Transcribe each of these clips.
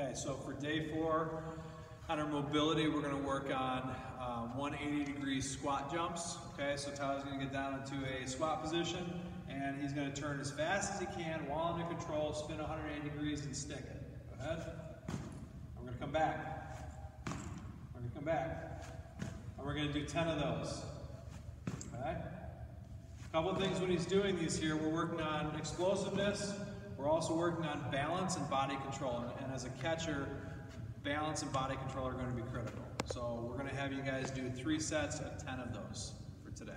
Okay, so for day 4 on our mobility, we're going to work on 180-degree squat jumps. Okay, so Tyler's going to get down into a squat position, and he's going to turn as fast as he can while under control, spin 180 degrees, and stick it. Go ahead. We're going to come back. We're going to come back. And we're going to do 10 of those. Okay? A couple of things when he's doing these here, we're working on explosiveness. We're also working on balance and body control. And as a catcher, balance and body control are going to be critical. So we're going to have you guys do 3 sets of 10 of those for today.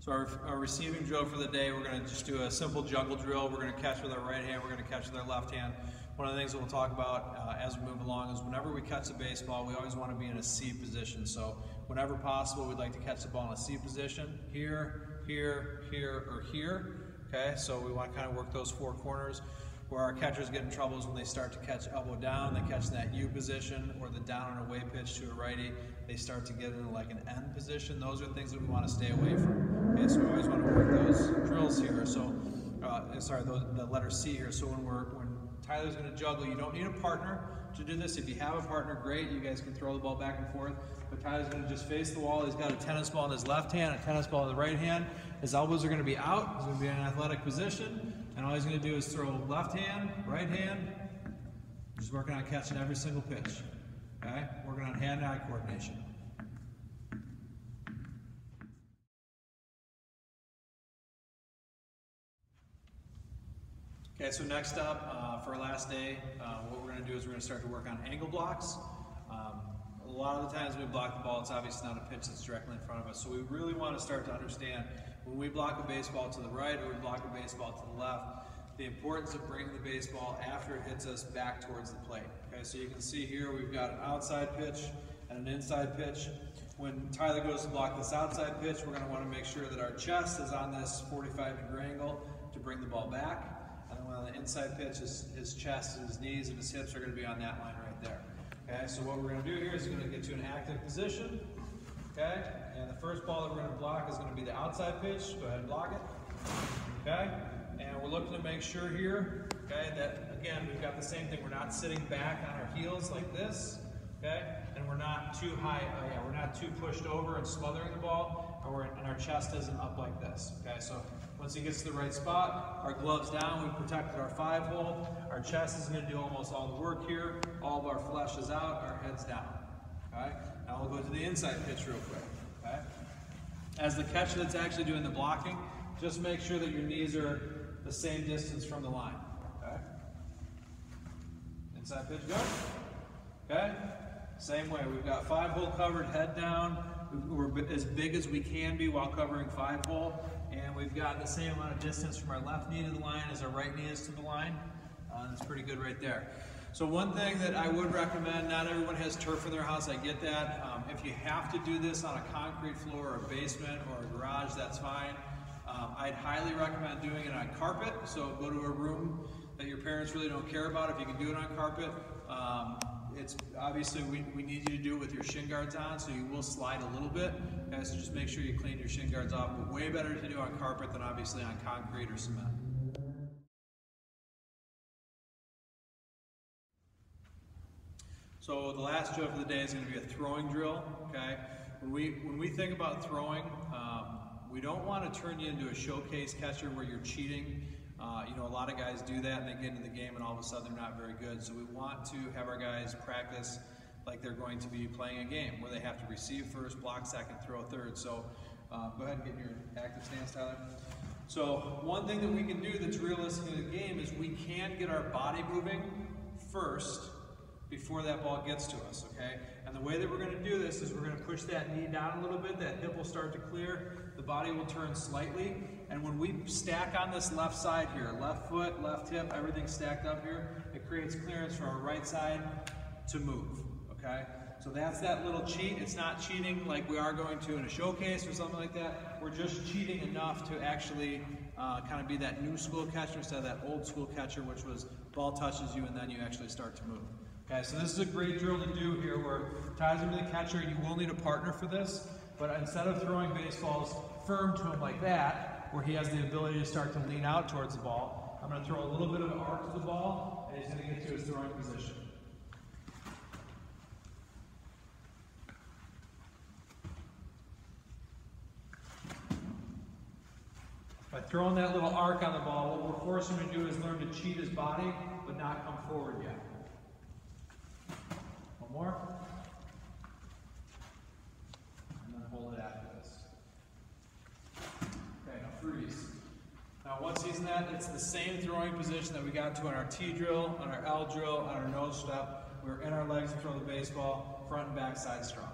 So our receiving drill for the day, we're going to just do a simple juggle drill. We're going to catch with our right hand, we're going to catch with our left hand. One of the things that we'll talk about as we move along is whenever we catch the baseball, we always want to be in a C position. So whenever possible, we'd like to catch the ball in a C position, here, here, here, or here. Okay, so we want to kind of work those 4 corners. Where our catchers get in trouble is when they start to catch elbow down, they catch that U position, or the down and away pitch to a righty, they start to get into like an N position. Those are things that we want to stay away from. Okay, so we always want to work those drills here. So, the letter C here. So when Tyler's going to juggle, you don't need a partner to do this. If you have a partner, great. You guys can throw the ball back and forth. But Tyler's going to just face the wall. He's got a tennis ball in his left hand, a tennis ball in the right hand. His elbows are going to be out. He's going to be in an athletic position. And all he's going to do is throw left hand, right hand. Just working on catching every single pitch. Okay? Working on hand-eye coordination. Okay, so next up, for our last day, what we're going to do is we're going to start to work on angle blocks. A lot of the times when we block the ball, it's obviously not a pitch that's directly in front of us. So we really want to start to understand when we block a baseball to the right or we block a baseball to the left, the importance of bringing the baseball after it hits us back towards the plate. Okay, so you can see here we've got an outside pitch and an inside pitch. When Tyler goes to block this outside pitch, we're going to want to make sure that our chest is on this 45-degree angle to bring the ball back. And then on the inside pitch, his chest and his knees and his hips are going to be on that line right there. Okay, so what we're going to do here is we're going to get to an active position. Okay, and the first ball that we're going to block is going to be the outside pitch. Go ahead and block it. Okay, and we're looking to make sure here, okay, that again we've got the same thing. We're not sitting back on our heels like this. Okay, and we're not too high. We're not too pushed over and smothering the ball, and our chest isn't up like this. Okay, so once he gets to the right spot, our gloves down, we protected our 5-hole. Our chest is going to do almost all the work here. All of our flesh is out, our head's down. Okay, now we'll go to the inside pitch real quick. Okay, as the catcher that's actually doing the blocking, just make sure that your knees are the same distance from the line. Okay, inside pitch, go. Okay. Same way, we've got 5-hole covered, head down. We're as big as we can be while covering 5-hole, and we've got the same amount of distance from our left knee to the line as our right knee is to the line. That's pretty good right there. So one thing that I would recommend, not everyone has turf in their house, I get that. If you have to do this on a concrete floor or a basement or a garage, that's fine. I'd highly recommend doing it on carpet, so go to a room that your parents really don't care about if you can do it on carpet. It's obviously we need you to do it with your shin guards on, so you will slide a little bit. Okay, so just make sure you clean your shin guards off, but way better to do on carpet than obviously on concrete or cement. So the last drill for the day is going to be a throwing drill. Okay, when we think about throwing, we don't want to turn you into a showcase catcher where you're cheating. You know, a lot of guys do that and they get into the game and all of a sudden they're not very good. So we want to have our guys practice like they're going to be playing a game where they have to receive first, block second, throw third. So go ahead and get in your active stance, Tyler. So one thing that we can do that's realistic in the game is we can get our body moving first before that ball gets to us, okay? And the way that we're going to do this is we're going to push that knee down a little bit, that hip will start to clear, the body will turn slightly, and when we stack on this left side here, left foot, left hip, everything stacked up here, it creates clearance for our right side to move, okay? So that's that little cheat. It's not cheating like we are going to in a showcase or something like that. We're just cheating enough to actually kind of be that new school catcher instead of that old school catcher, which was ball touches you and then you actually start to move. Okay, so this is a great drill to do here where Ty's going to be the catcher. You will need a partner for this, but instead of throwing baseballs firm to him like that, where he has the ability to start to lean out towards the ball. I'm going to throw a little bit of an arc to the ball, and he's going to get to his throwing position. By throwing that little arc on the ball, what we're forcing him to do is learn to cheat his body, but not come forward yet. One more. And then hold it after this. Okay, now freeze. Now once he's in that, it's the same throwing position that we got to on our T drill, on our L drill, on our nose step. We're in our legs to throw the baseball, front and back side strong.